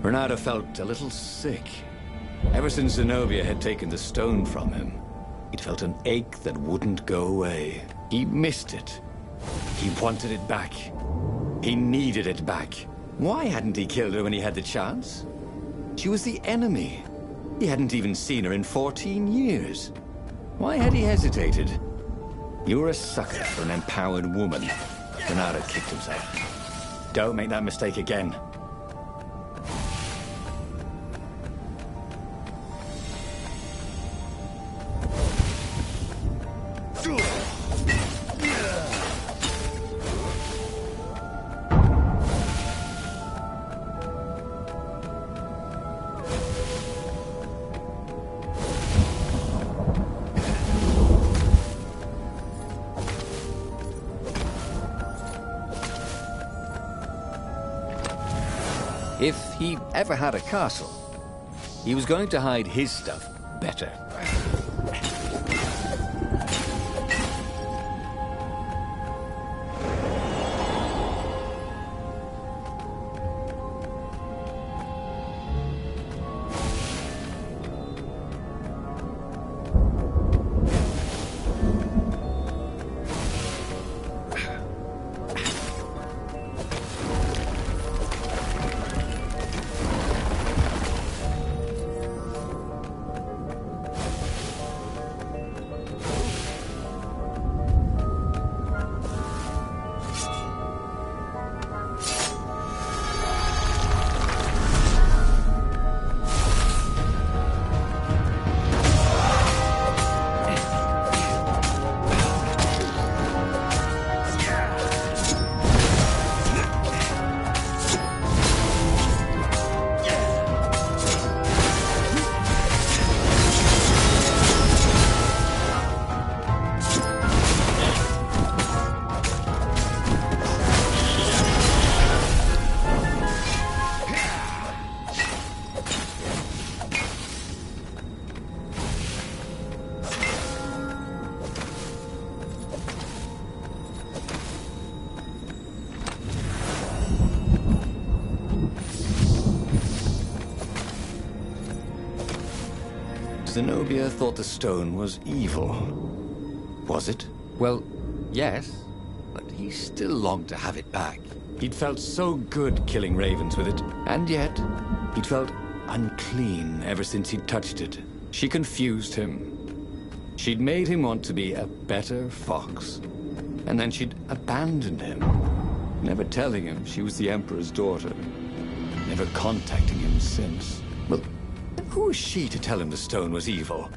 Bernardo felt a little sick. Ever since Zenobia had taken the stone from him, he'd felt an ache that wouldn't go away. He missed it. He wanted it back. He needed it back. Why hadn't he killed her when he had the chance? She was the enemy. He hadn't even seen her in 14 years. Why had he hesitated? You're a sucker for an empowered woman. Bernardo kicked himself. Don't make that mistake again. If he ever had a castle, he was going to hide his stuff better. Zenobia thought the stone was evil. Was it? Well, yes, but he still longed to have it back. He'd felt so good killing ravens with it, and yet he'd felt unclean ever since he'd touched it. She confused him. She'd made him want to be a better fox, and then she'd abandoned him, never telling him she was the Emperor's daughter, never contacting him since. Well, who was she to tell him the stone was evil?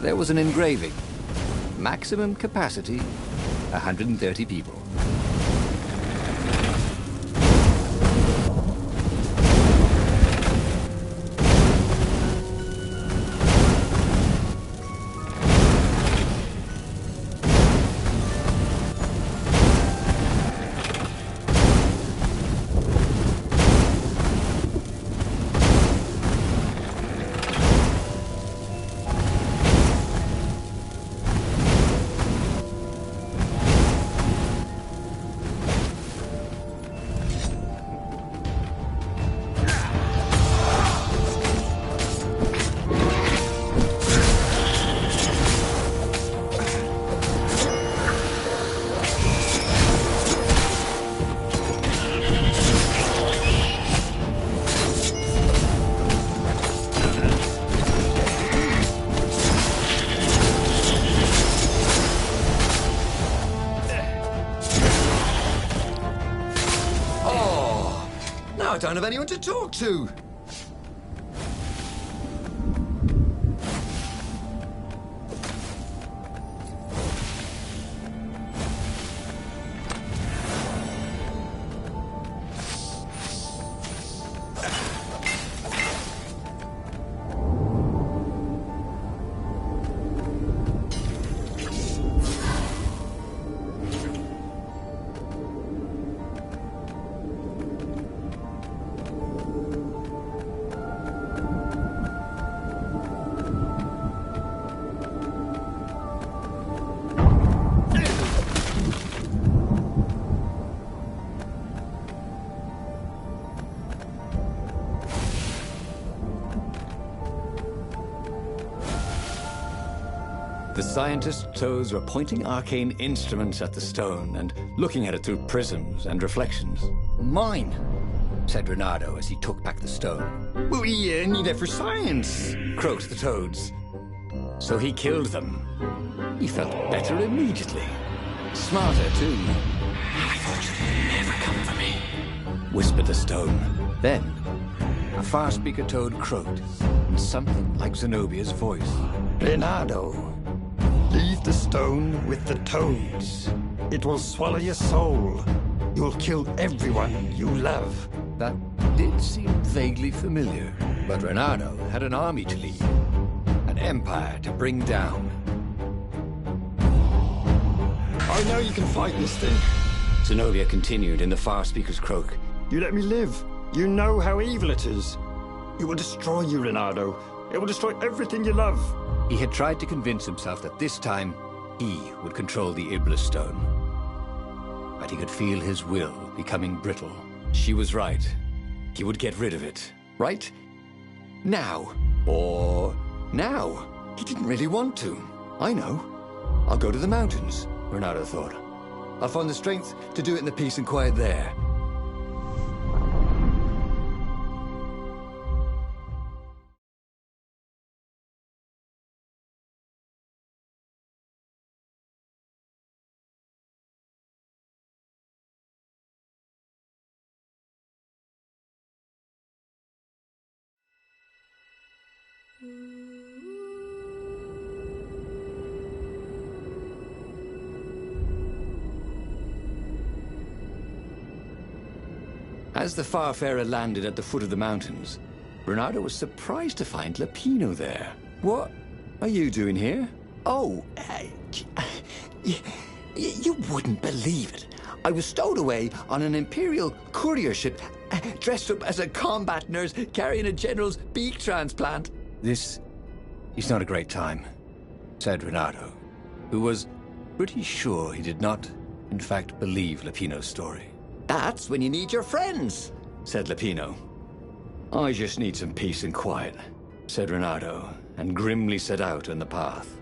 There was an engraving. Maximum capacity, 130 people. I don't have anyone to talk to. The scientist's toes were pointing arcane instruments at the stone and looking at it through prisms and reflections. Mine, said Reynardo as he took back the stone. We need it for science, croaked the toads. So he killed them. He felt better immediately. Smarter, too. I thought you'd never come for me, whispered the stone. Then, a far-speaker toad croaked, in something like Zenobia's voice. Reynardo, leave the stone with the toads. It will swallow your soul. You'll kill everyone you love. That did seem vaguely familiar. But Reynardo had an army to lead, an empire to bring down. I know you can fight this thing. Zenobia continued in the far speaker's croak. You let me live. You know how evil it is. It will destroy you, Reynardo. It will destroy everything you love. He had tried to convince himself that this time he would control the Iblis stone. But he could feel his will becoming brittle. She was right. He would get rid of it. Right? Now. Or now. He didn't really want to. I know. I'll go to the mountains, Reynardo thought. I'll find the strength to do it in the peace and quiet there. As the Farfarer landed at the foot of the mountains, Reynardo was surprised to find Lapino there. What are you doing here? Oh, you wouldn't believe it. I was stowed away on an Imperial courier ship, dressed up as a combat nurse carrying a general's beak transplant. This is not a great time, said Reynardo, who was pretty sure he did not, in fact, believe Lapino's story. That's when you need your friends, said Lapino. I just need some peace and quiet, said Reynardo, and grimly set out on the path.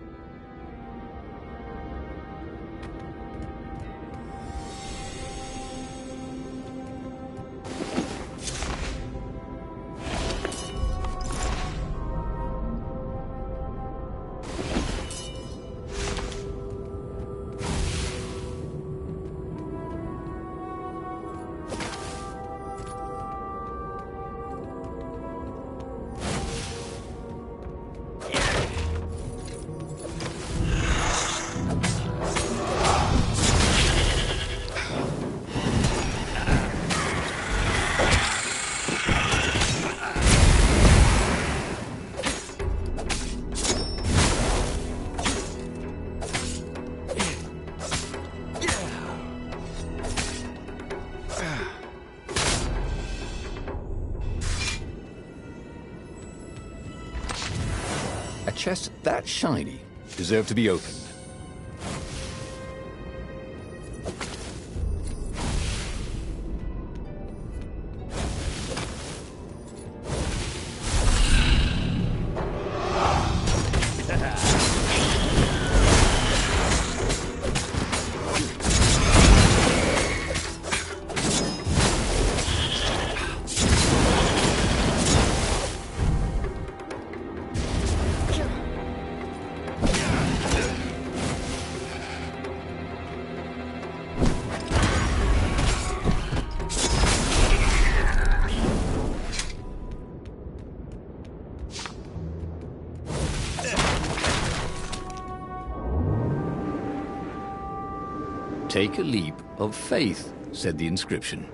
A chest that shiny deserved to be opened. Take a leap of faith, said the inscription.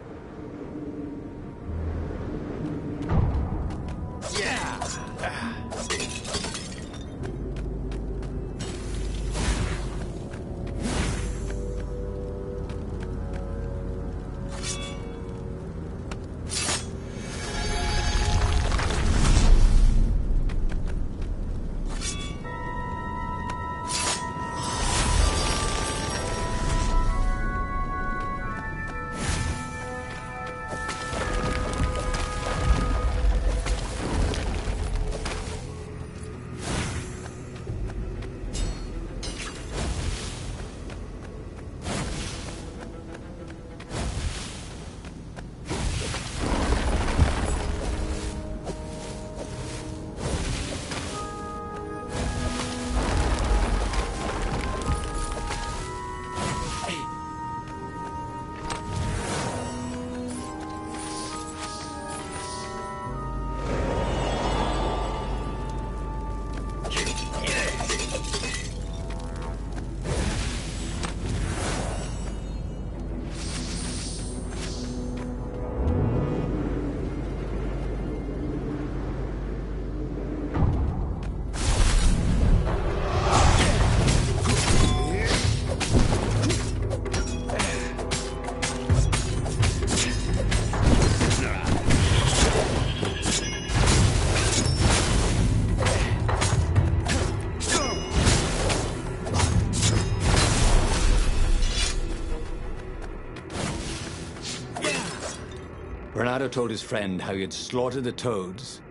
Shadow told his friend how he had slaughtered the toads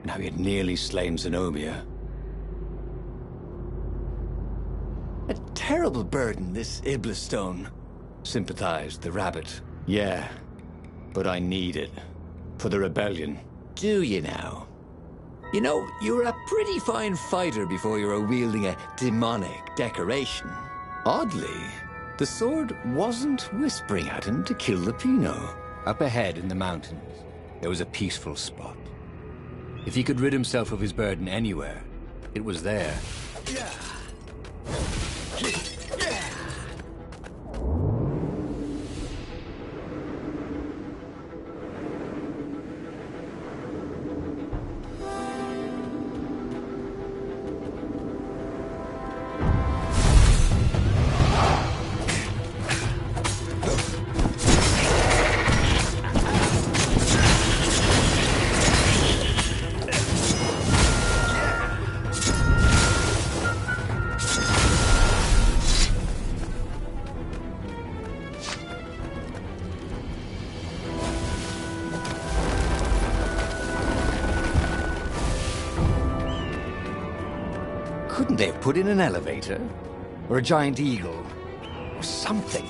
and how he had nearly slain Zenobia. A terrible burden, this Iblis stone, sympathized the rabbit. Yeah, but I need it. For the rebellion. Do you now? You know, you were a pretty fine fighter before you were wielding a demonic decoration. Oddly, the sword wasn't whispering at him to kill the Pinot. Up ahead in the mountains, there was a peaceful spot. If he could rid himself of his burden anywhere, it was there. Yeah. Couldn't they have put in an elevator? Or a giant eagle? Or something?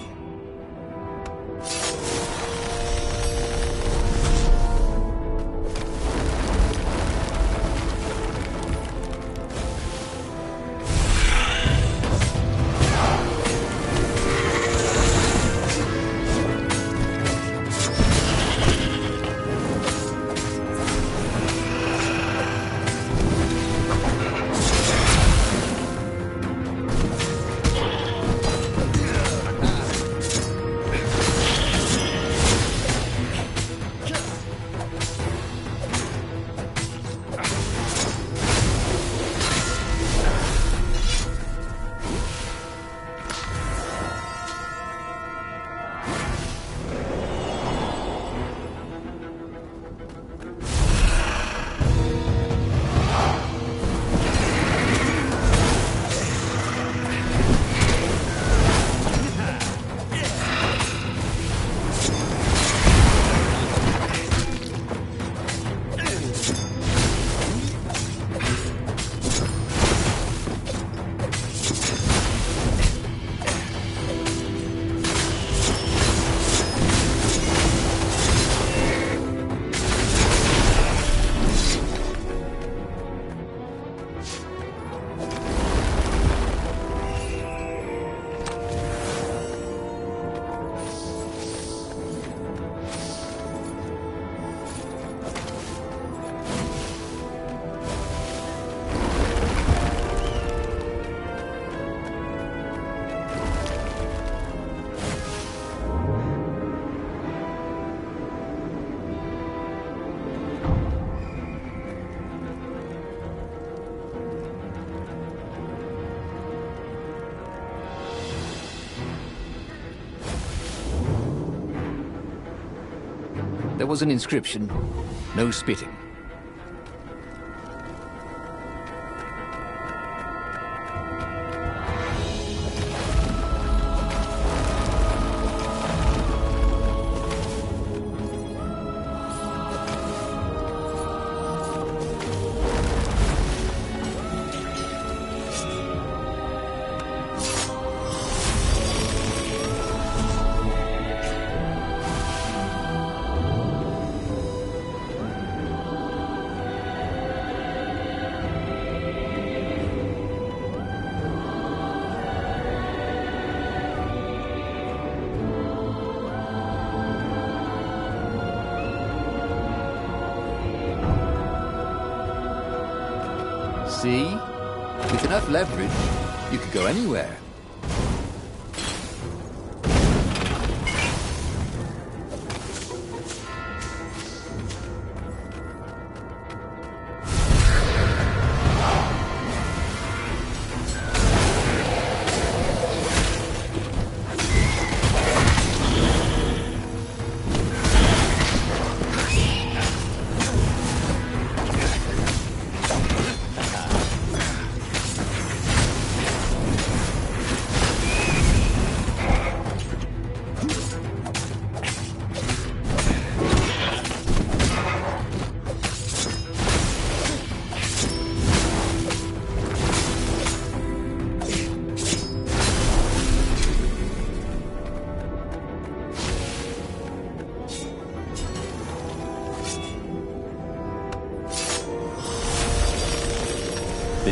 There was an inscription. No spitting. See? With enough leverage, you could go anywhere.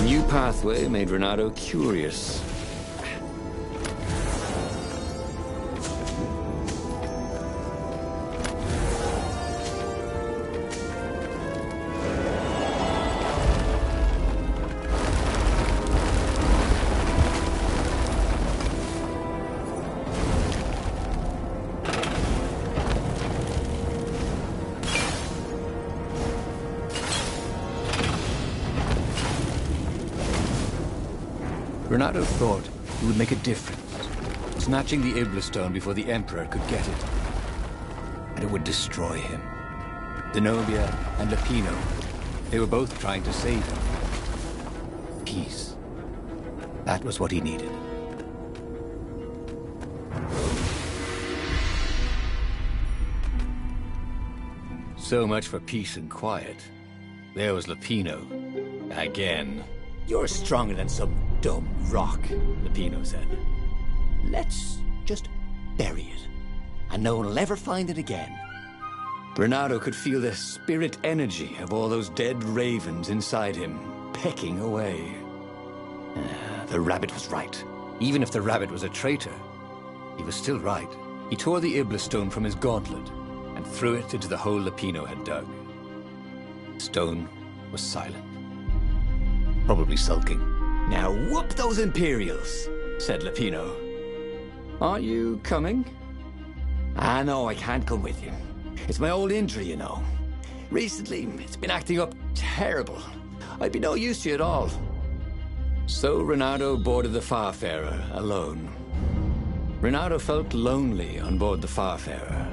new pathway made Renato curious. Renato thought he would make a difference, snatching the Iblis stone before the Emperor could get it. And it would destroy him. Zenobia and Lupino, they were both trying to save him. Peace. That was what he needed. So much for peace and quiet. There was Lupino. Again. You're stronger than some dumb rock, Lupino said. Let's just bury it, and no one will ever find it again. Renato could feel the spirit energy of all those dead ravens inside him, pecking away. The rabbit was right. Even if the rabbit was a traitor, he was still right. He tore the Iblis stone from his gauntlet and threw it into the hole Lupino had dug. The stone was silent. Probably sulking. Now whoop those Imperials, said Lupino. Are you coming? No, I can't come with you. It's my old injury, you know. Recently, it's been acting up terrible. I'd be no use to you at all. So Renato boarded the Farfarer alone. Renato felt lonely on board the Farfarer.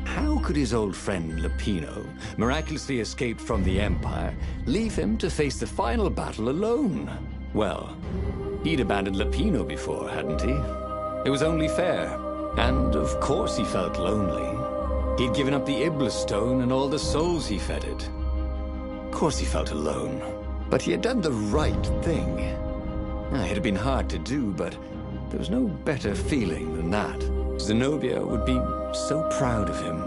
How could his old friend Lupino, miraculously escaped from the Empire, leave him to face the final battle alone? Well, he'd abandoned Lupino before, hadn't he? It was only fair. And of course he felt lonely. He'd given up the Iblis stone and all the souls he fed it. Of course he felt alone. But he had done the right thing. It had been hard to do, but there was no better feeling than that. Zenobia would be so proud of him.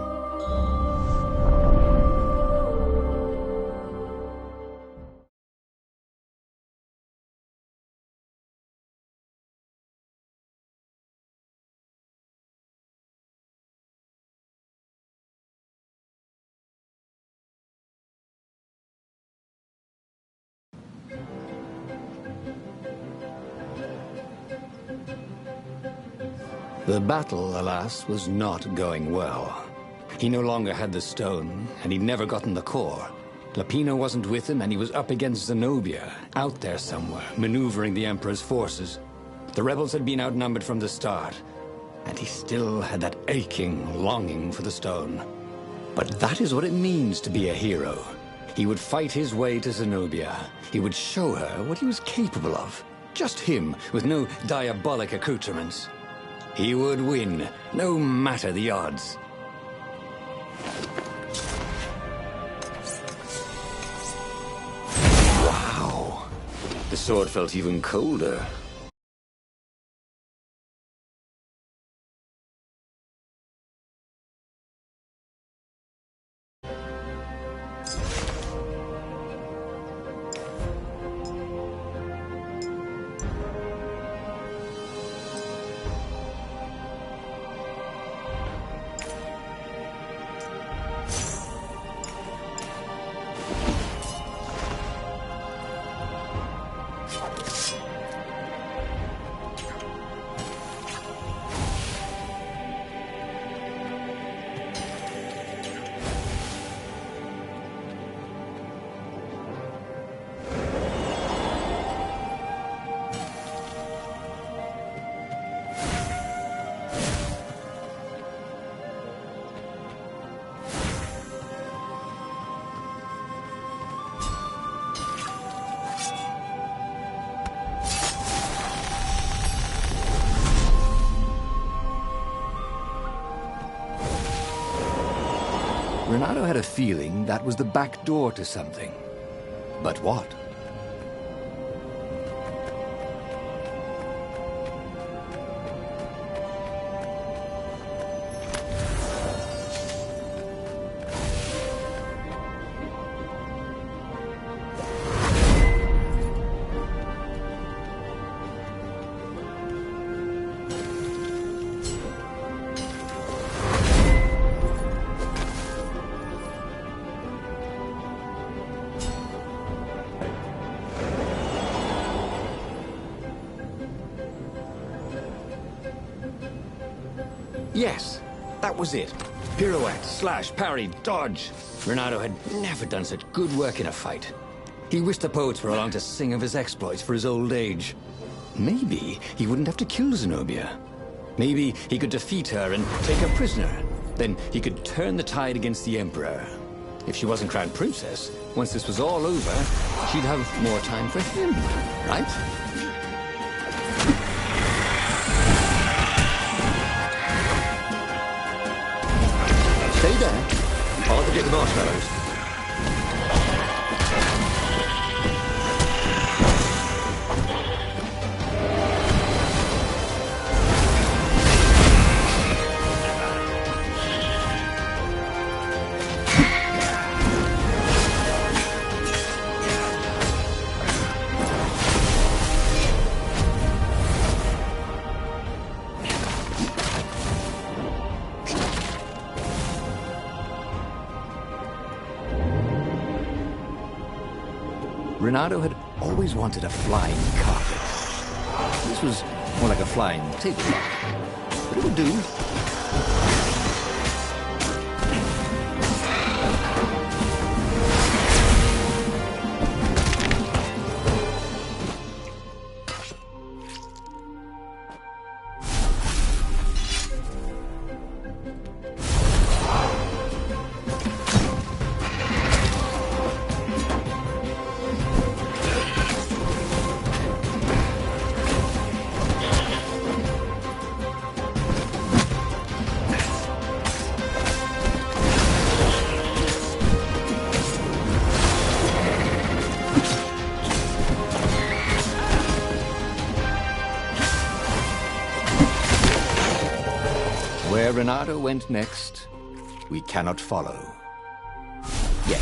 The battle, alas, was not going well. He no longer had the stone, and he'd never gotten the core. Lupino wasn't with him, and he was up against Zenobia, out there somewhere, maneuvering the Emperor's forces. The rebels had been outnumbered from the start, and he still had that aching longing for the stone. But that is what it means to be a hero. He would fight his way to Zenobia. He would show her what he was capable of. Just him, with no diabolic accoutrements. He would win, no matter the odds. Wow! The sword felt even colder. Renato had a feeling that was the back door to something. But what? Yes, that was it. Pirouette, slash, parry, dodge. Renato had never done such good work in a fight. He wished the poets were along to sing of his exploits for his old age. Maybe he wouldn't have to kill Zenobia. Maybe he could defeat her and take her prisoner. Then he could turn the tide against the Emperor. If she wasn't crowned princess, once this was all over, she'd have more time for him, right? Stay there. I'll have to get the marshmallows. Renato had always wanted a flying carpet. This was more like a flying tabletop, but it would do. Where Renato went next, we cannot follow. Yet.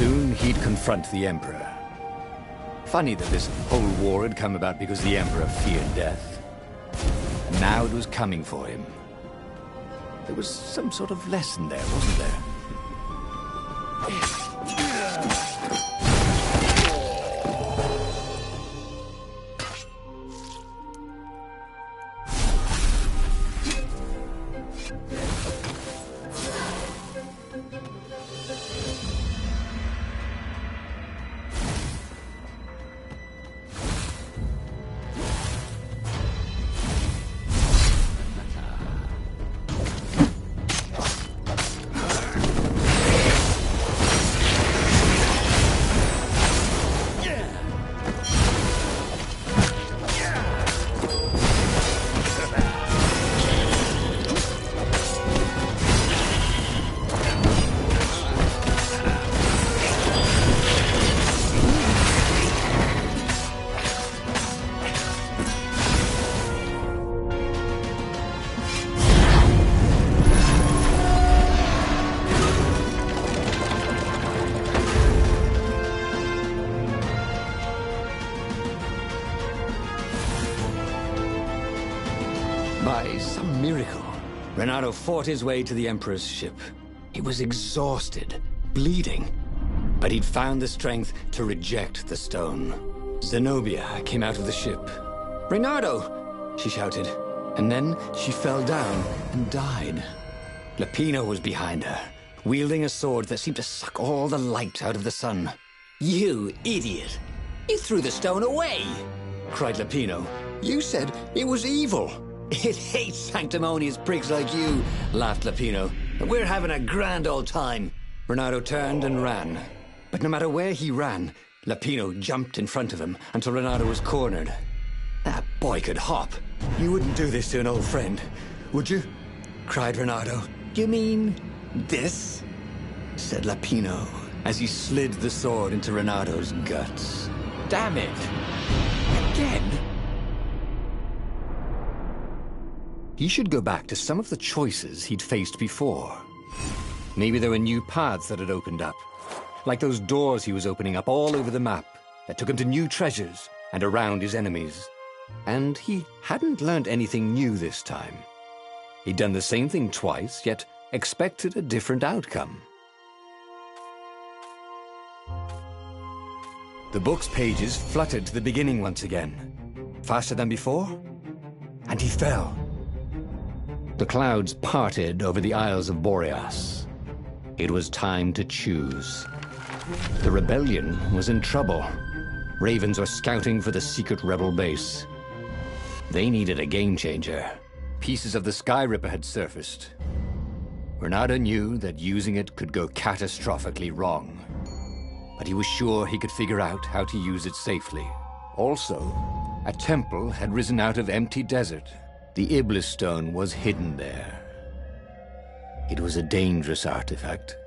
Soon he'd confront the Emperor. Funny that this whole war had come about because the Emperor feared death. And now it was coming for him. There was some sort of lesson there, wasn't there? By some miracle, Renato fought his way to the Emperor's ship. He was exhausted, bleeding, But he'd found the strength to reject the stone. Zenobia came out of the ship. "Reynardo!" she shouted. And then she fell down and died. Lapino was behind her, wielding a sword that seemed to suck all the light out of the sun. "You idiot! You threw the stone away!" cried Lapino. "You said it was evil." "It hates sanctimonious prigs like you," laughed Lapino. "We're having a grand old time." Reynardo turned and ran. But no matter where he ran, Lapino jumped in front of him until Reynardo was cornered. That boy could hop. "You wouldn't do this to an old friend, would you?" cried Reynardo. "You mean this?" said Lapino, as he slid the sword into Reynardo's guts. "Damn it! Again?" He should go back to some of the choices he'd faced before. Maybe there were new paths that had opened up, like those doors he was opening up all over the map that took him to new treasures and around his enemies. And he hadn't learned anything new this time. He'd done the same thing twice, yet expected a different outcome. The book's pages fluttered to the beginning once again, faster than before, and he fell. The clouds parted over the Isles of Boreas. It was time to choose. The rebellion was in trouble. Ravens were scouting for the secret rebel base. They needed a game-changer. Pieces of the Sky Ripper had surfaced. Reynardo knew that using it could go catastrophically wrong, but he was sure he could figure out how to use it safely. Also, a temple had risen out of empty desert. The Iblis Stone was hidden there. It was a dangerous artifact.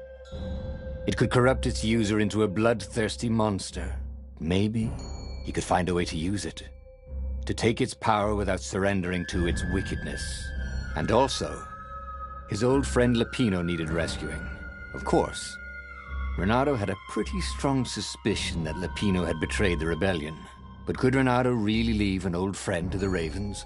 It could corrupt its user into a bloodthirsty monster. Maybe he could find a way to use it, to take its power without surrendering to its wickedness. And also, his old friend Lapino needed rescuing. Of course, Reynardo had a pretty strong suspicion that Lapino had betrayed the rebellion. But could Reynardo really leave an old friend to the Ravens?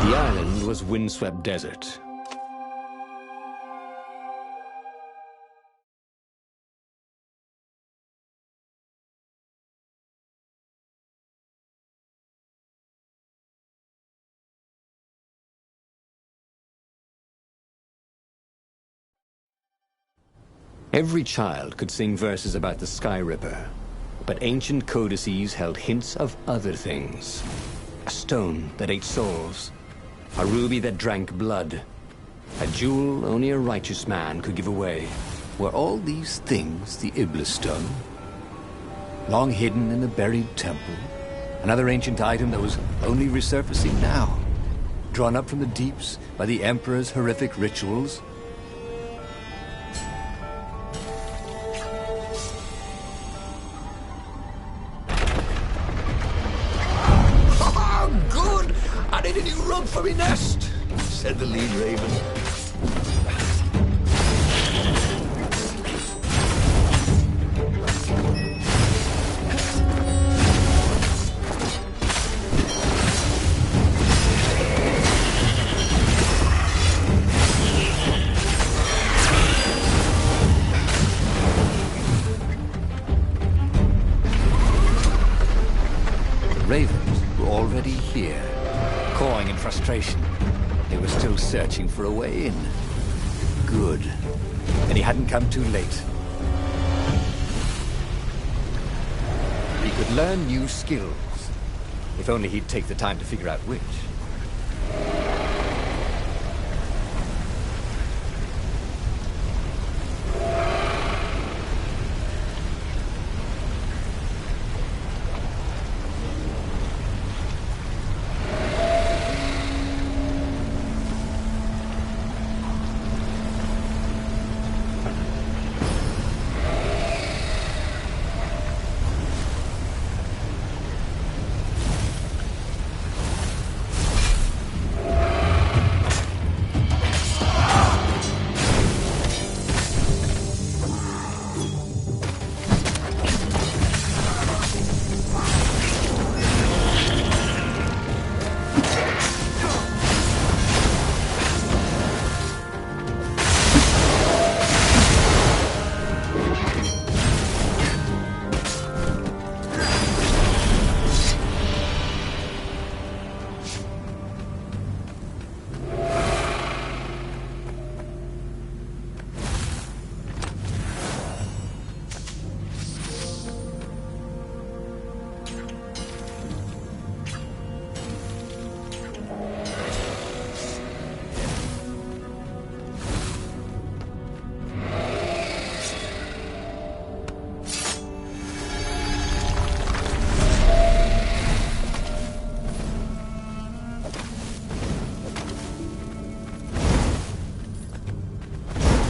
The island was windswept desert. Every child could sing verses about the Sky Ripper, but ancient codices held hints of other things. A stone that ate souls, a ruby that drank blood, a jewel only a righteous man could give away. Were all these things the Iblis Stone? Long hidden in the buried temple, another ancient item that was only resurfacing now, drawn up from the deeps by the Emperor's horrific rituals? For me nest, said the lead raven. Ravens were already here, cawing in frustration. They were still searching for a way in. Good. And he hadn't come too late. He could learn new skills. If only he'd take the time to figure out which.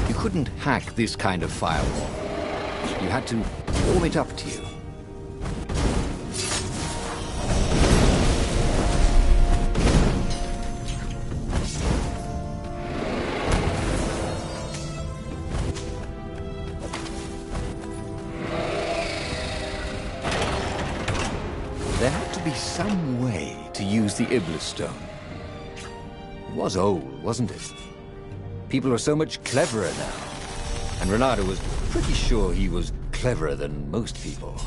You couldn't hack this kind of firewall. You had to warm it up to you. There had to be some way to use the Iblis Stone. It was old, wasn't it? People are so much cleverer now. And Renato was pretty sure he was cleverer than most people.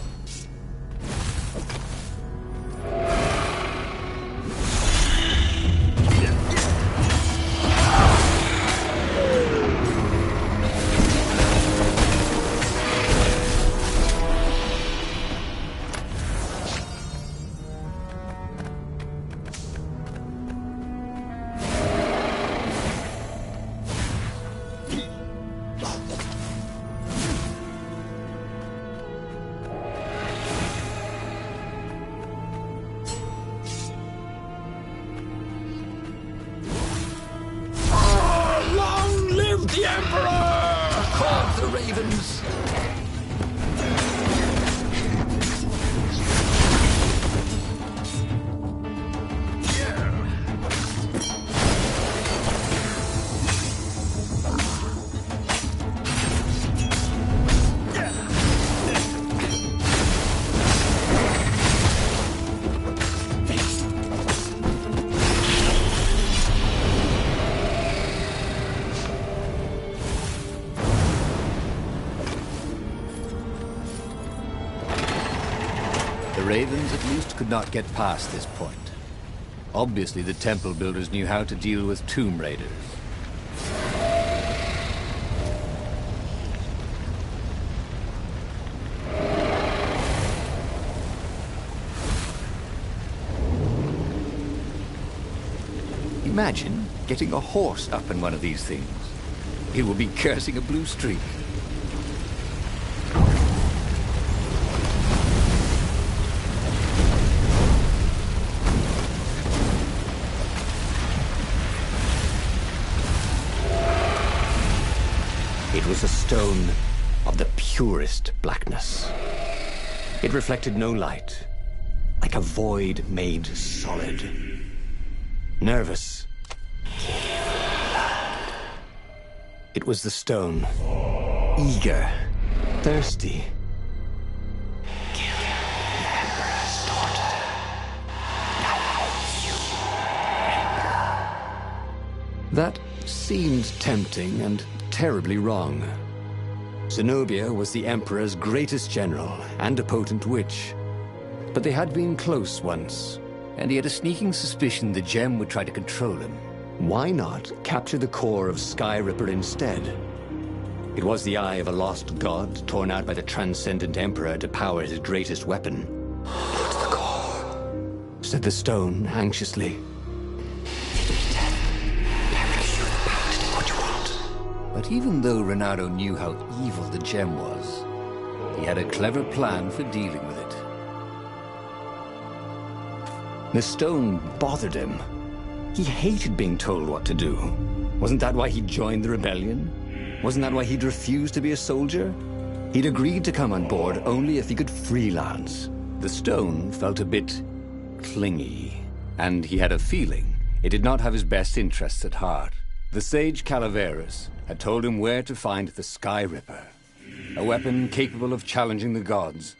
The Emperor! Called the Ravens. The Ravens at least could not get past this point. Obviously, the temple builders knew how to deal with tomb raiders. Imagine getting a horse up in one of these things. It will be cursing a blue streak. It was a stone of the purest blackness. It reflected no light, like a void made solid. Nervous. It was the stone. Eager. Thirsty. Kill the Emperor's daughter. That seemed tempting and terribly wrong. Zenobia was the Emperor's greatest general and a potent witch. But they had been close once, and he had a sneaking suspicion the gem would try to control him. Why not capture the core of Sky Ripper instead? It was the eye of a lost god, torn out by the Transcendent Emperor to power his greatest weapon. What's the core? Said the stone anxiously. But even though Renato knew how evil the gem was, he had a clever plan for dealing with it. The stone bothered him. He hated being told what to do. Wasn't that why he joined the rebellion? Wasn't that why he'd refused to be a soldier? He'd agreed to come on board only if he could freelance. The stone felt a bit clingy, and he had a feeling it did not have his best interests at heart. The sage Calaveras had told him where to find the Sky Ripper, a weapon capable of challenging the gods.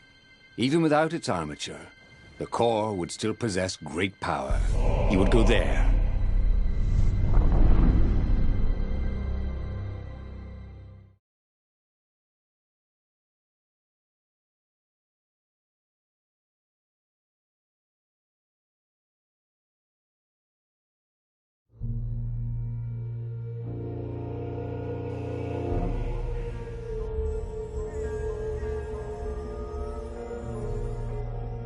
Even without its armature, the core would still possess great power. He would go there.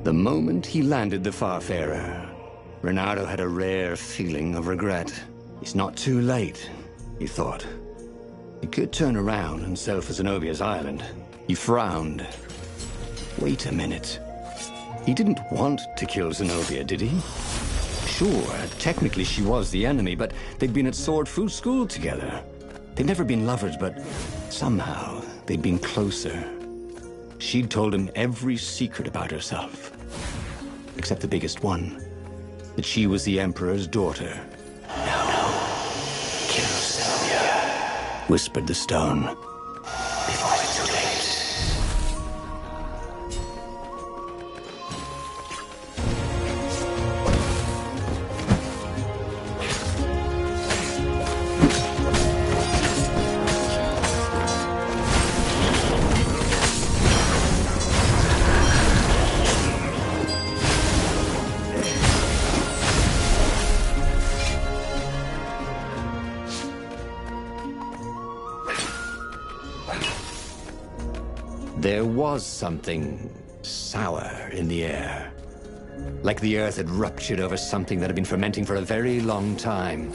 The moment he landed the Farfarer, Renato had a rare feeling of regret. It's not too late, he thought. He could turn around and sail for Zenobia's island. He frowned. Wait a minute. He didn't want to kill Zenobia, did he? Sure, technically she was the enemy, but they'd been at Sword Fu School together. They'd never been lovers, but somehow they'd been closer. She'd told him every secret about herself. Except the biggest one. That she was the Emperor's daughter. No. Kill Zenobia, whispered the stone. Before it's too late. There was something sour in the air. Like the earth had ruptured over something that had been fermenting for a very long time.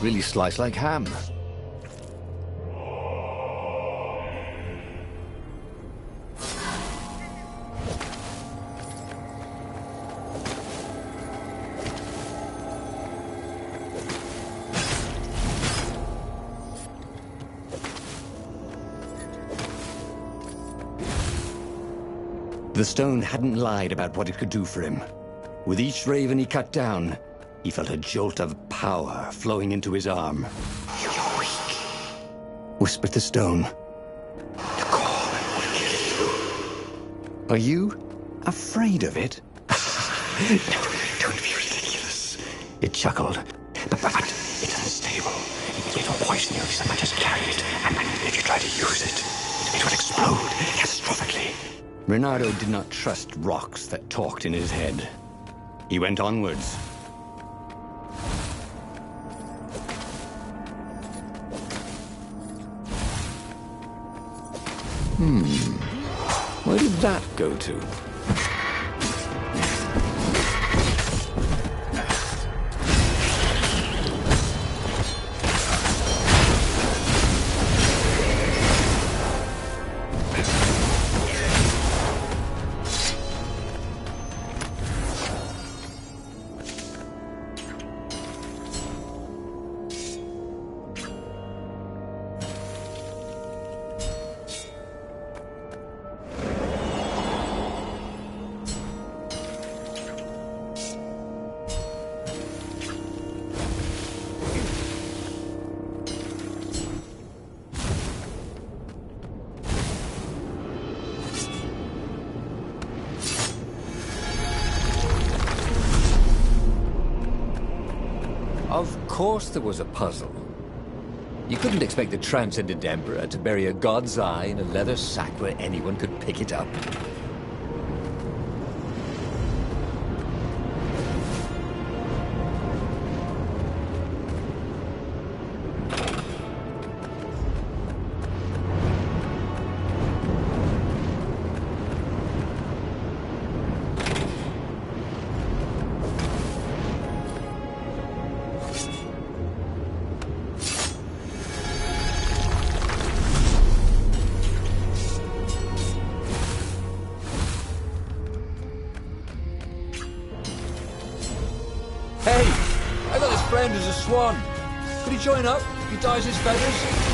Really slice like ham. The stone hadn't lied about what it could do for him. With each raven he cut down, he felt a jolt of power flowing into his arm. You're weak, whispered the stone. The core will kill you. Are you afraid of it? No, don't be ridiculous. It chuckled. But it's unstable. It will poison you if someone just carry it. And if you try to use it, it will explode catastrophically. Renato did not trust rocks that talked in his head. He went onwards. Where did that go to? course there was a puzzle. You couldn't expect the Transcendent Emperor to bury a god's eye in a leather sack where anyone could pick it up. Hey! I got this friend who's a swan. Could he join up? He dyes his feathers.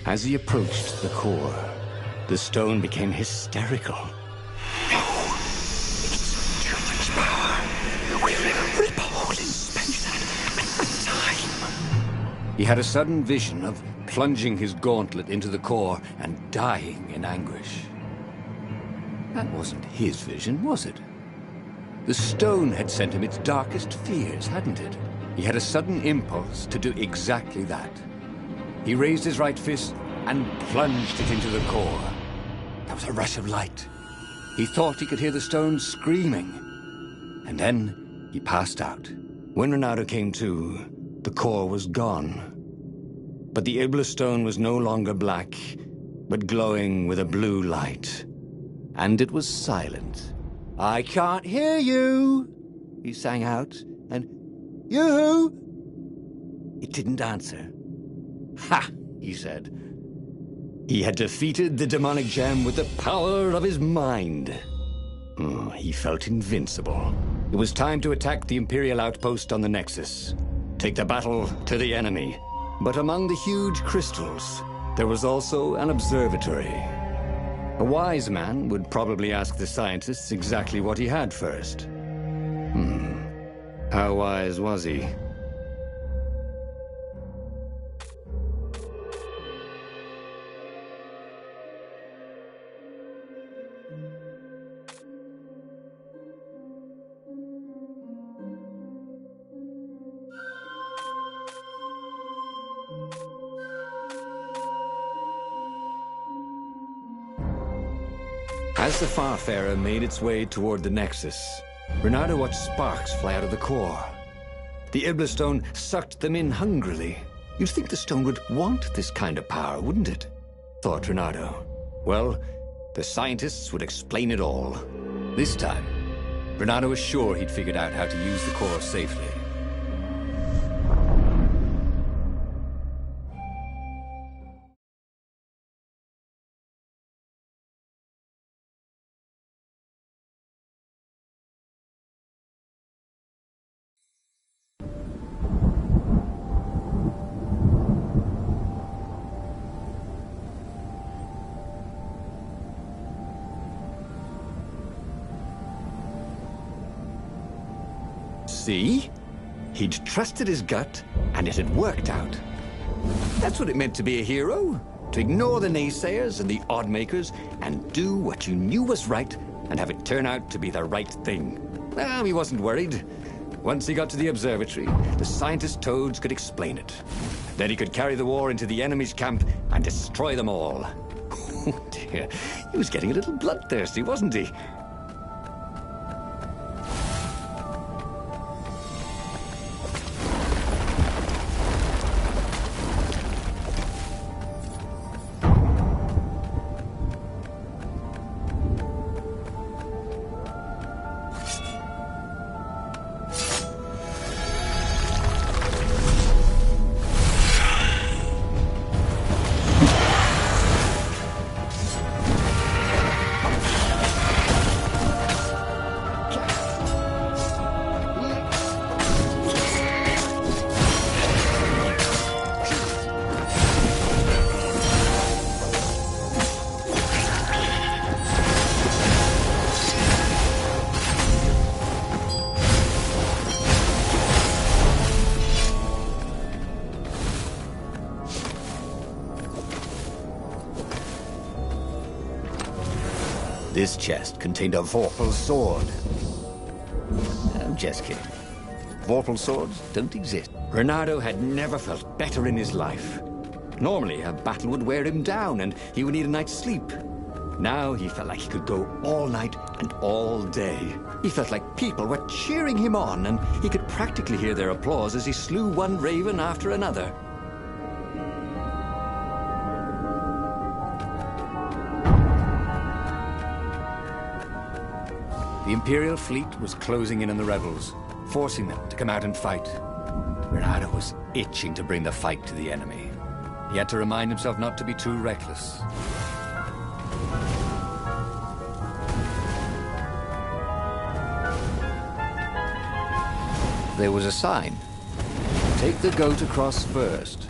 As he approached the core, the stone became hysterical. No, it's too much power. We will rip a hole in space and time. He had a sudden vision of plunging his gauntlet into the core and dying in anguish. That wasn't his vision, was it? The stone had sent him its darkest fears, hadn't it? He had a sudden impulse to do exactly that. He raised his right fist and plunged it into the core. There was a rush of light. He thought he could hear the stone screaming. And then he passed out. When Renato came to, the core was gone. But the Iblis stone was no longer black, but glowing with a blue light. And it was silent. "I can't hear you," he sang out, and "Yoo-hoo!" It didn't answer. "Ha!" he said. He had defeated the demonic gem with the power of his mind. He felt invincible. It was time to attack the Imperial outpost on the Nexus. Take the battle to the enemy. But among the huge crystals, there was also an observatory. A wise man would probably ask the scientists exactly what he had first. How wise was he? As the Farfarer made its way toward the Nexus, Renato watched sparks fly out of the core. The Iblis stone sucked them in hungrily. You'd think the stone would want this kind of power, wouldn't it? Thought Renato. Well, the scientists would explain it all. This time, Renato was sure he'd figured out how to use the core safely. See? He'd trusted his gut, and it had worked out. That's what it meant to be a hero. To ignore the naysayers and the odd-makers, and do what you knew was right, and have it turn out to be the right thing. Well, he wasn't worried. Once he got to the observatory, the scientist Toads could explain it. Then he could carry the war into the enemy's camp and destroy them all. Oh dear, he was getting a little bloodthirsty, wasn't he? This chest contained a Vorpal sword. I'm just kidding. Vorpal swords don't exist. Reynardo had never felt better in his life. Normally, a battle would wear him down and he would need a night's sleep. Now he felt like he could go all night and all day. He felt like people were cheering him on, and he could practically hear their applause as he slew one raven after another. The Imperial fleet was closing in on the rebels, forcing them to come out and fight. Reynardo was itching to bring the fight to the enemy. He had to remind himself not to be too reckless. There was a sign. Take the goat across first.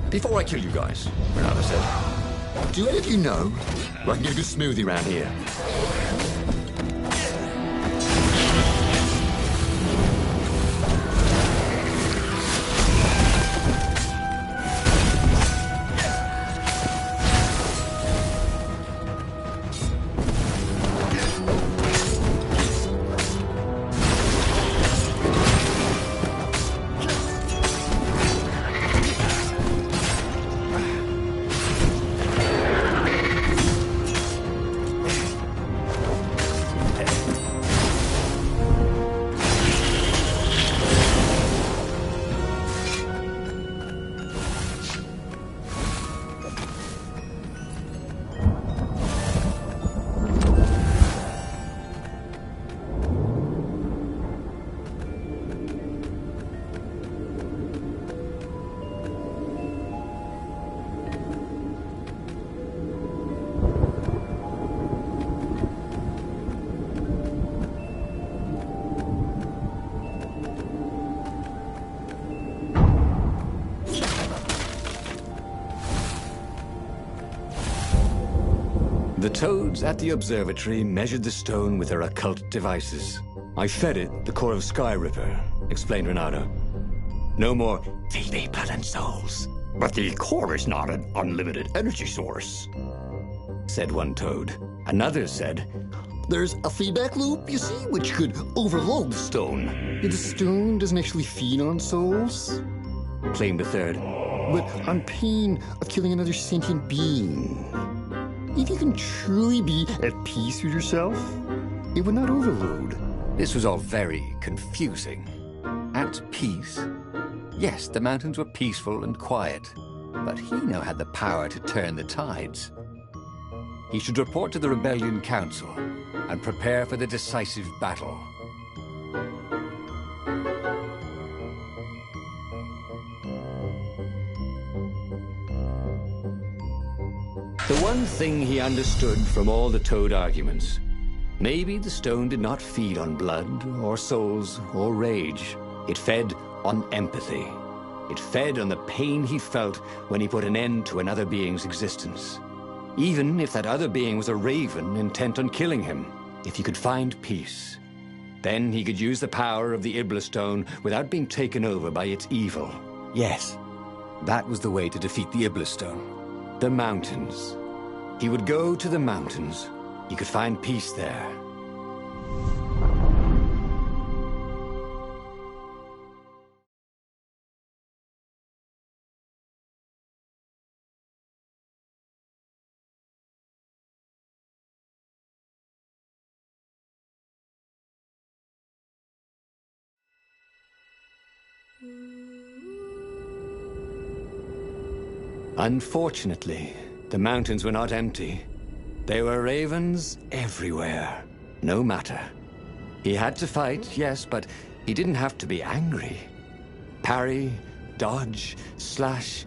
Before I kill you guys, Reynardo said, do any of you know where I can get a good smoothie around here? The toads at the observatory measured the stone with their occult devices. I fed it the core of Skyripper, explained Reynardo. No more feed me blood and souls. But the core is not an unlimited energy source, said one toad. Another said, there's a feedback loop, you see, which could overload the stone. The stone doesn't actually feed on souls, claimed a third. But on pain of killing another sentient being. If you can truly be at peace with yourself, it would not overload. This was all very confusing. At peace? Yes, the mountains were peaceful and quiet, but he now had the power to turn the tides. He should report to the Rebellion Council and prepare for the decisive battle. The one thing he understood from all the Toad arguments, maybe the stone did not feed on blood or souls or rage. It fed on empathy. It fed on the pain he felt when he put an end to another being's existence. Even if that other being was a raven intent on killing him. If he could find peace, then he could use the power of the Ibla Stone without being taken over by its evil. Yes, that was the way to defeat the Ibla Stone. The mountains. He would go to the mountains. He could find peace there. Unfortunately, the mountains were not empty. There were ravens everywhere. No matter. He had to fight, yes, but he didn't have to be angry. Parry, dodge, slash,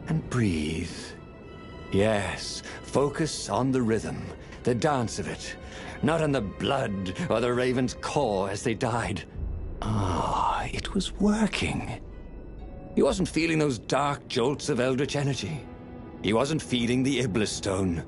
and breathe. Yes, focus on the rhythm, the dance of it, not on the blood or the raven's core as they died. Ah, it was working. He wasn't feeling those dark jolts of eldritch energy. He wasn't feeding the Iblis Stone.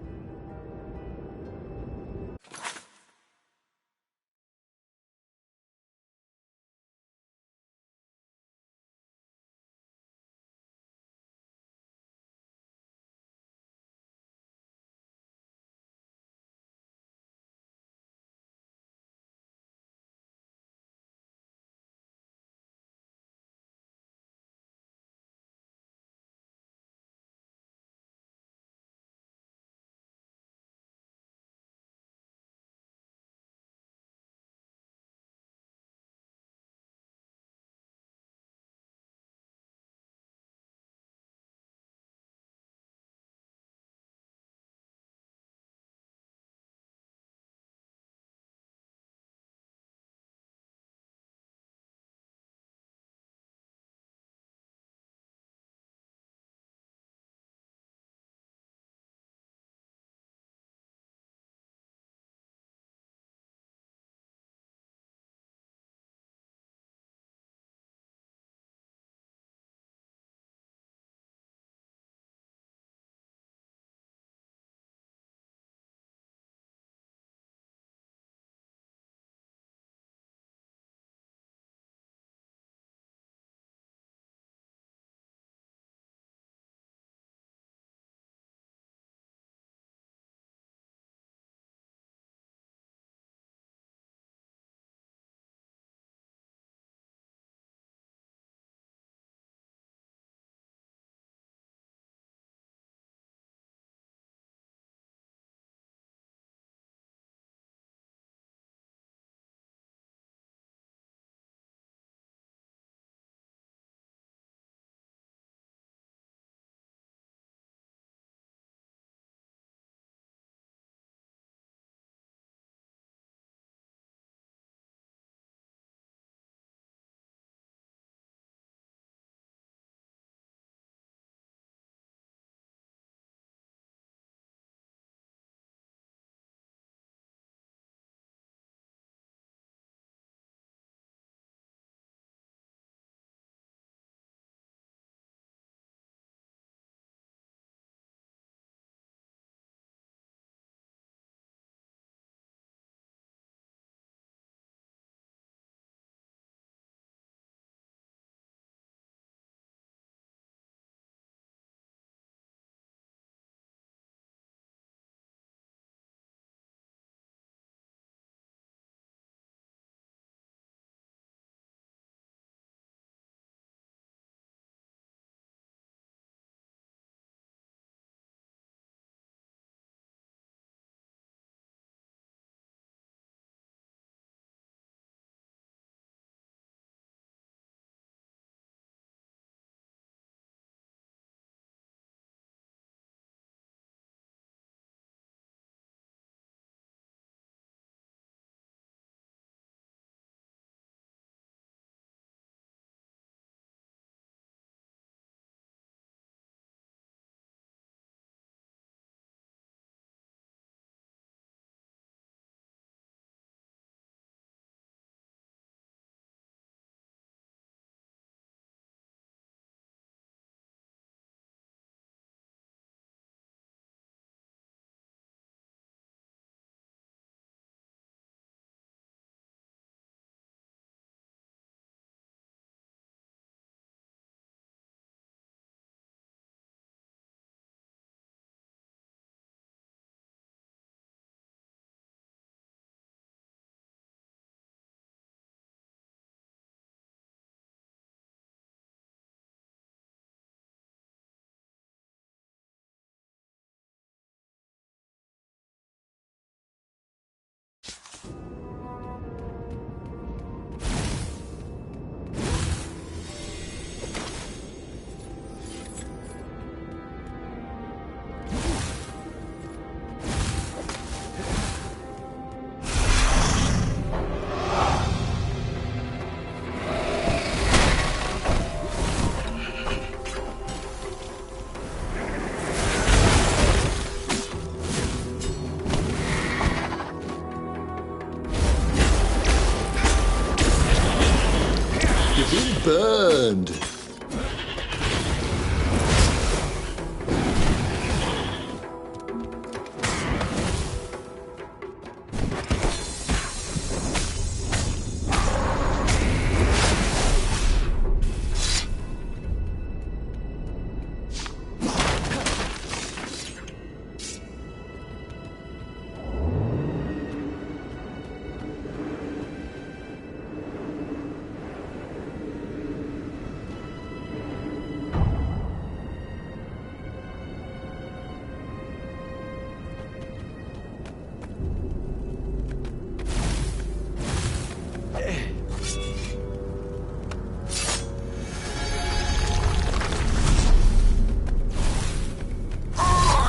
burned.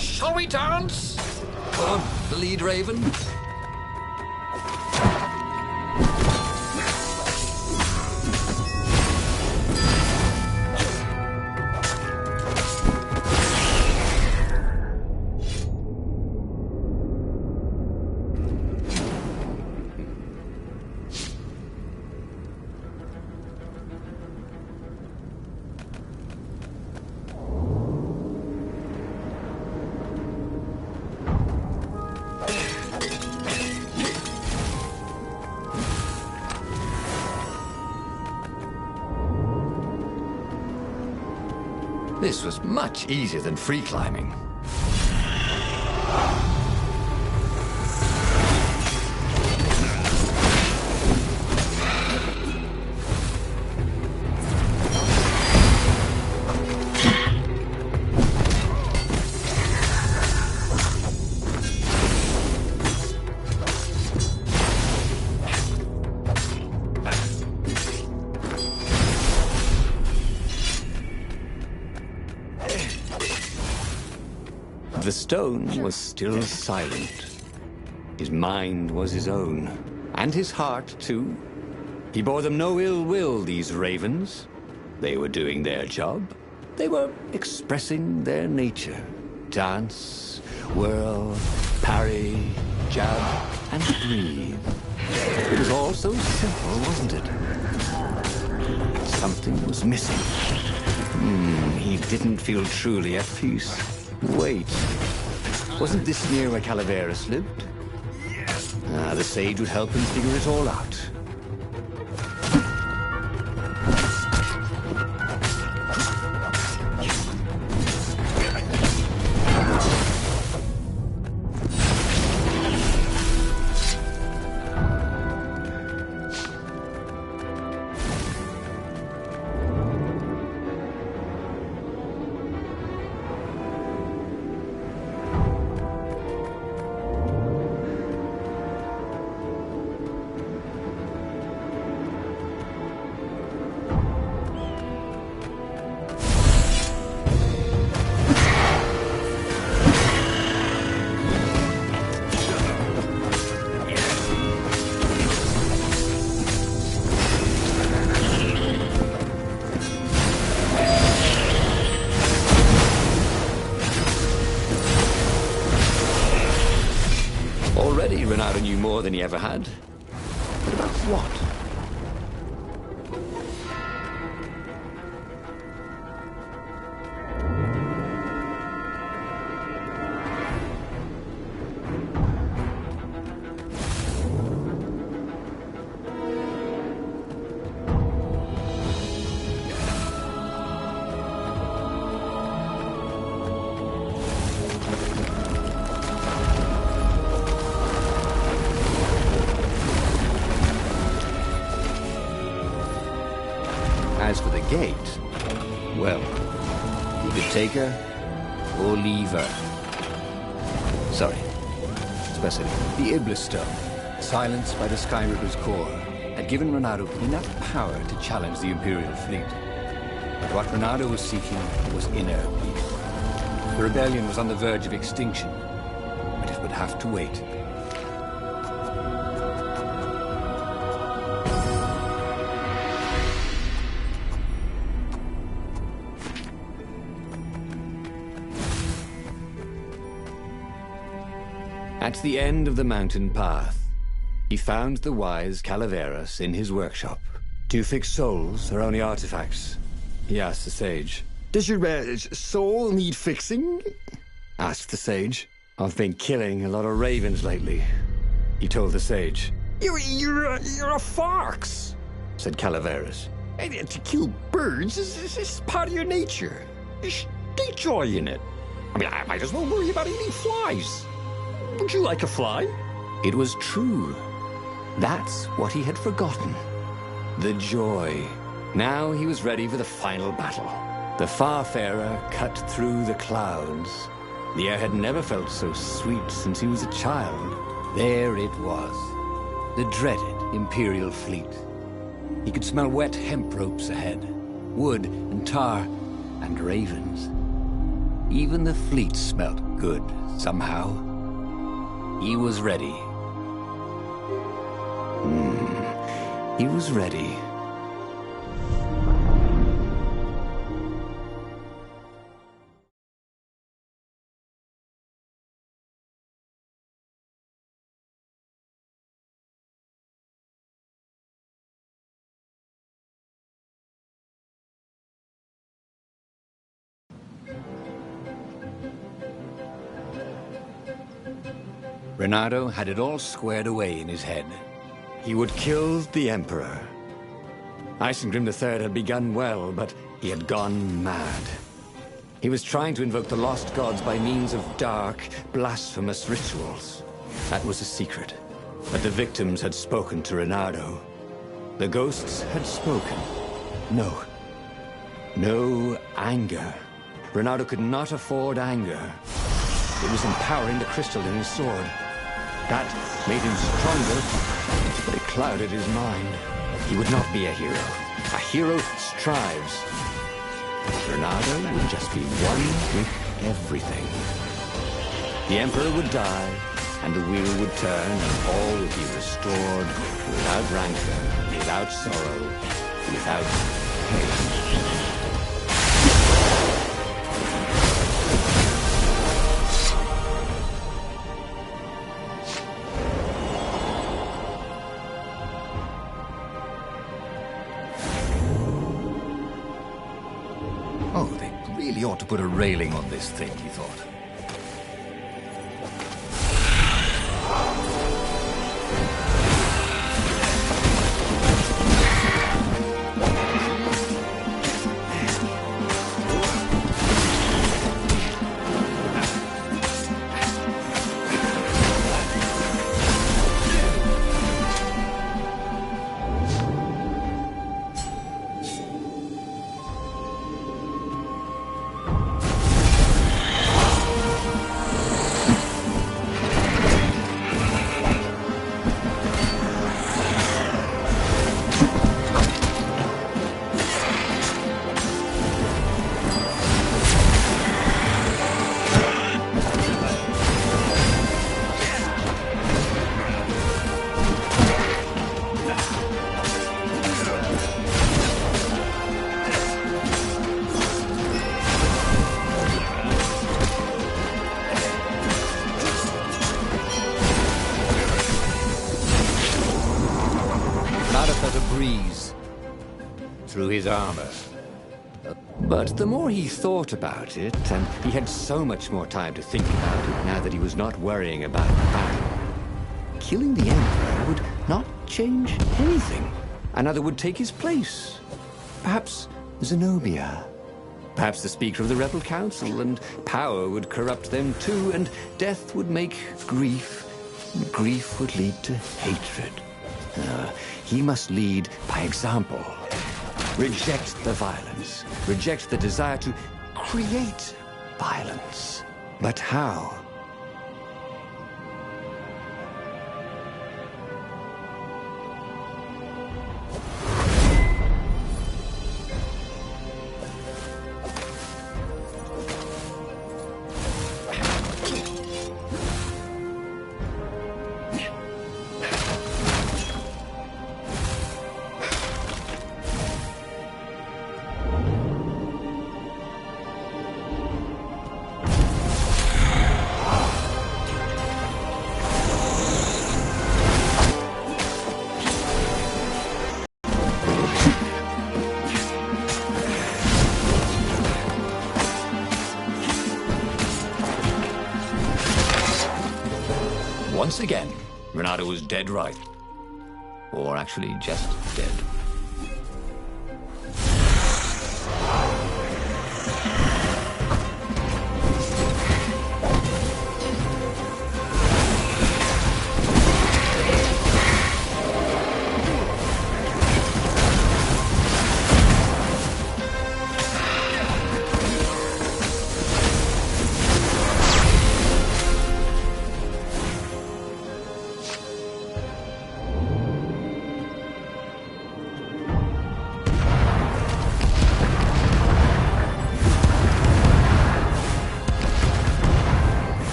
Shall we dance? Come on, the lead raven. This was much easier than free climbing. The stone was still silent. His mind was his own, and his heart too. He bore them no ill will, these ravens. They were doing their job. They were expressing their nature. Dance, whirl, parry, jab, and breathe. It was all so simple, wasn't it? Something was missing. He didn't feel truly at peace. Wait, wasn't this near where Calaveras lived? The sage would help him figure it all out. Already, Renato knew more than he ever had. But about what? As for the gate, well, you could take her or leave her. Sorry, especially the Iblis Stone, silenced by the Sky River's core, had given Renato enough power to challenge the Imperial fleet. But what Renato was seeking was inner peace. The rebellion was on the verge of extinction, but it would have to wait. At the end of the mountain path, he found the wise Calaveras in his workshop. Do you fix souls or only artifacts? He asked the sage. Does your soul need fixing? Asked the sage. I've been killing a lot of ravens lately, he told the sage. You're a fox, said Calaveras. And to kill birds is part of your nature. Take joy in it. I mean, I might as well worry about eating flies. Would you like a fly? It was true. That's what he had forgotten. The joy. Now he was ready for the final battle. The Farfarer cut through the clouds. The air had never felt so sweet since he was a child. There it was. The dreaded Imperial fleet. He could smell wet hemp ropes ahead. Wood and tar and ravens. Even the fleet smelt good, somehow. He was ready. He was ready. Reynardo had it all squared away in his head. He would kill the Emperor. Isengrim III had begun well, but he had gone mad. He was trying to invoke the lost gods by means of dark, blasphemous rituals. That was a secret. But the victims had spoken to Reynardo. The ghosts had spoken. No. No anger. Reynardo could not afford anger. It was empowering the crystal in his sword. That made him stronger, but it clouded his mind. He would not be a hero. A hero strives. Reynardo would just be one with everything. The Emperor would die, and the wheel would turn, and all would be restored without rancor, without sorrow, without pain. He ought to put a railing on this thing, he thought. Through his armor. But the more he thought about it, and he had so much more time to think about it now that he was not worrying about the battle, killing the Emperor would not change anything. Another would take his place. Perhaps Zenobia. Perhaps the Speaker of the Rebel Council, and power would corrupt them too, and death would make grief, and grief would lead to hatred. He must lead by example. Reject the violence. Reject the desire to create violence. But how? Once again, Renato was dead right. Or actually just dead.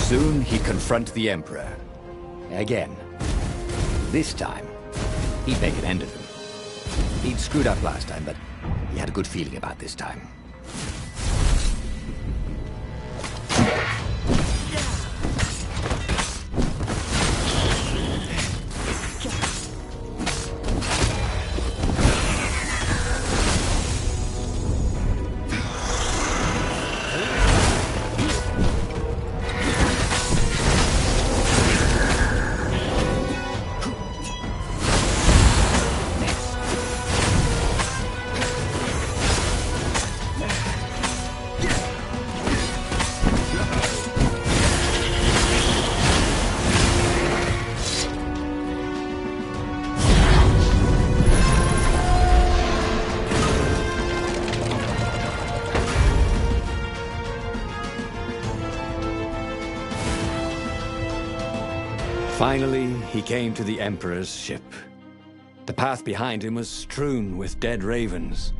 Soon he'd confront the Emperor. Again. This time, he'd make an end of him. He'd screwed up last time, but he had a good feeling about this time. Finally, he came to the Emperor's ship. The path behind him was strewn with dead ravens.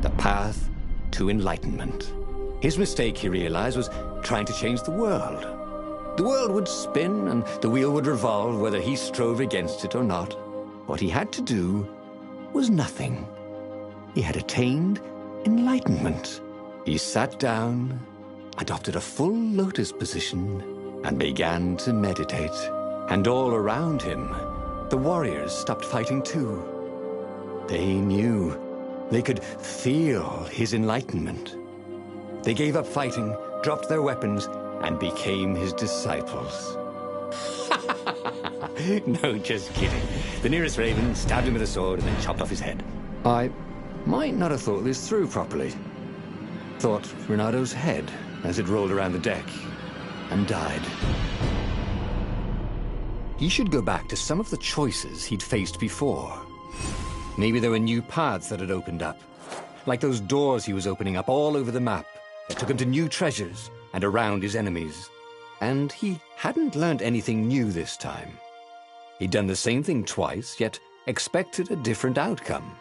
The path to enlightenment. His mistake, he realized, was trying to change the world. The world would spin and the wheel would revolve whether he strove against it or not. What he had to do was nothing. He had attained enlightenment. He sat down, adopted a full lotus position, and began to meditate. And all around him, the warriors stopped fighting too. They knew. They could feel his enlightenment. They gave up fighting, dropped their weapons, and became his disciples. No, just kidding. The nearest raven stabbed him with a sword and then chopped off his head. I might not have thought this through properly. Thought Renato's head as it rolled around the deck and died. He should go back to some of the choices he'd faced before. Maybe there were new paths that had opened up, like those doors he was opening up all over the map that took him to new treasures and around his enemies. And he hadn't learned anything new this time. He'd done the same thing twice, yet expected a different outcome.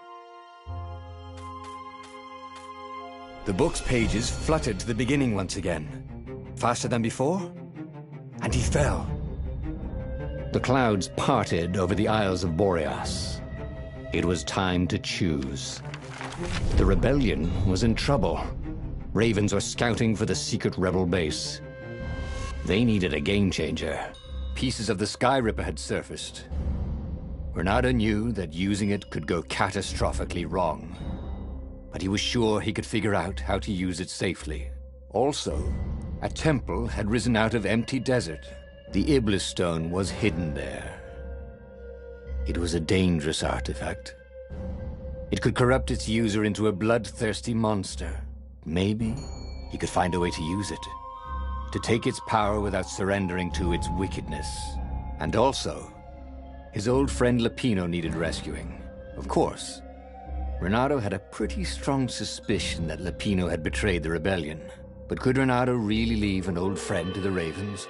The book's pages fluttered to the beginning once again, faster than before, and he fell. The clouds parted over the Isles of Boreas. It was time to choose. The rebellion was in trouble. Ravens were scouting for the secret rebel base. They needed a game changer. Pieces of the Sky Ripper had surfaced. Renato knew that using it could go catastrophically wrong, but he was sure he could figure out how to use it safely. Also, a temple had risen out of empty desert. The Iblis Stone was hidden there. It was a dangerous artifact. It could corrupt its user into a bloodthirsty monster. Maybe he could find a way to use it, to take its power without surrendering to its wickedness. And also, his old friend Lupino needed rescuing. Of course, Renato had a pretty strong suspicion that Lupino had betrayed the rebellion. But could Renato really leave an old friend to the Ravens?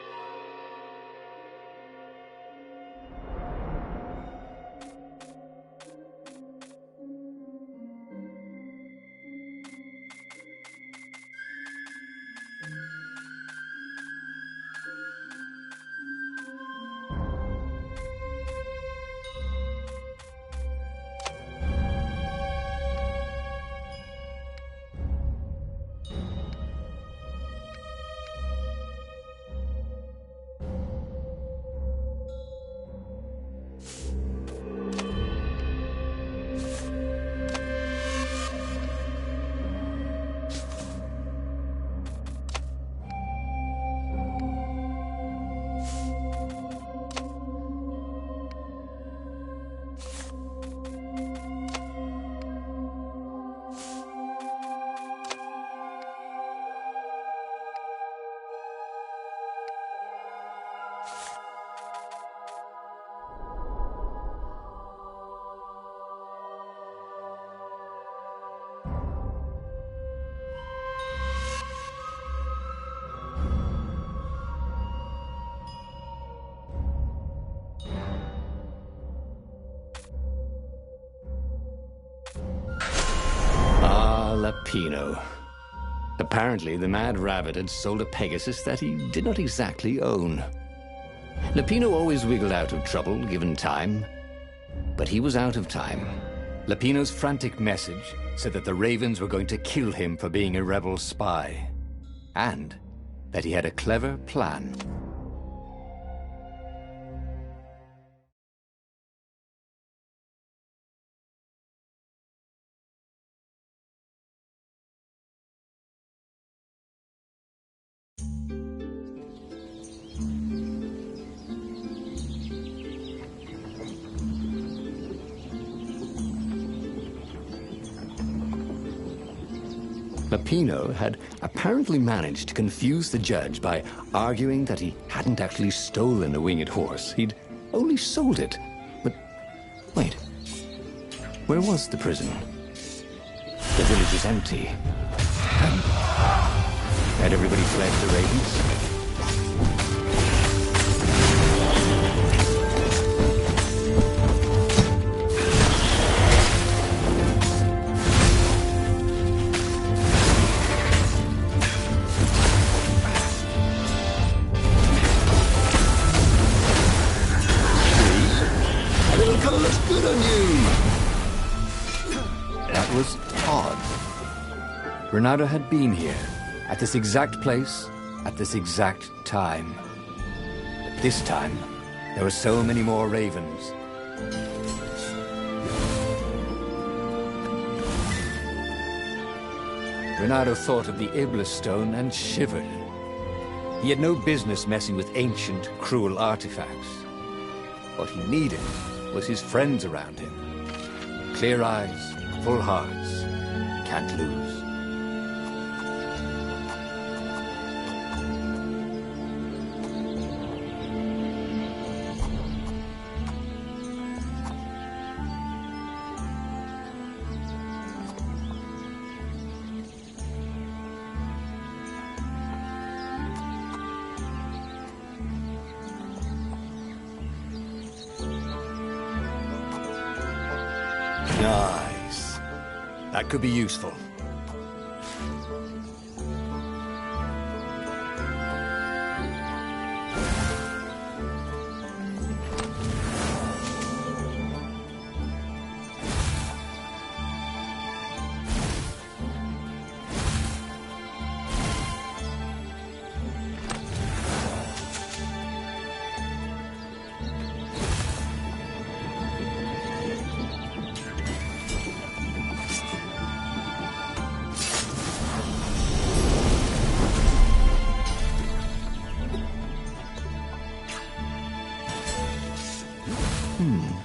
Lapino. Apparently, the Mad Rabbit had sold a Pegasus that he did not exactly own. Lapino always wiggled out of trouble, given time. But he was out of time. Lapino's frantic message said that the Ravens were going to kill him for being a rebel spy. And that he had a clever plan. Lapino had apparently managed to confuse the judge by arguing that he hadn't actually stolen a winged horse. He'd only sold it. But wait, where was the prison? The village is empty. Had everybody fled the Ravens? Reynardo had been here, at this exact place, at this exact time. But this time, there were so many more ravens. Reynardo thought of the Iblis stone and shivered. He had no business messing with ancient, cruel artifacts. What he needed was his friends around him. Clear eyes, full hearts, can't lose. Nice. That could be useful.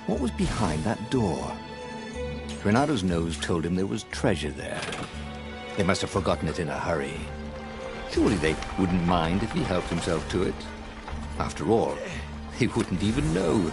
What was behind that door? Reynardo's nose told him there was treasure there. They must have forgotten it in a hurry. Surely they wouldn't mind if he helped himself to it. After all, they wouldn't even know.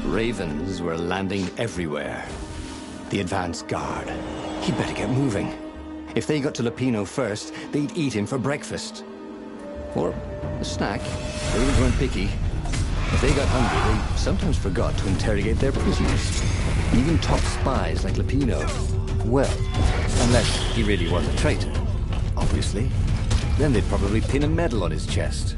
Ravens were landing everywhere. The advance guard. He'd better get moving. If they got to Lapino first, they'd eat him for breakfast. Or a snack. Ravens weren't picky. If they got hungry, they sometimes forgot to interrogate their prisoners. Even top spies like Lapino. Well, unless he really was a traitor, obviously. Then they'd probably pin a medal on his chest.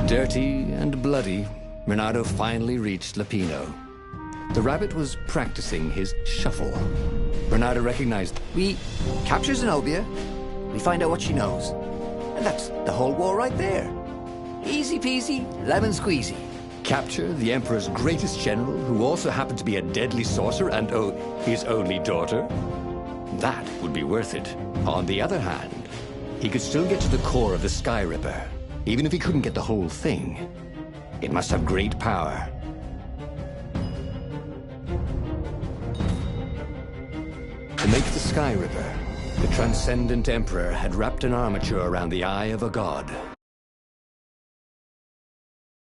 Dirty and bloody, Renato finally reached Lapino. The rabbit was practicing his shuffle. Renato recognized. We capture Zenobia, we find out what she knows. And that's the whole war right there. Easy peasy, lemon squeezy. Capture the Emperor's greatest general, who also happened to be a deadly sorcerer and, his only daughter? That would be worth it. On the other hand, he could still get to the core of the Sky Ripper, even if he couldn't get the whole thing. It must have great power. To make the Sky Ripper, the Transcendent Emperor had wrapped an armature around the eye of a god.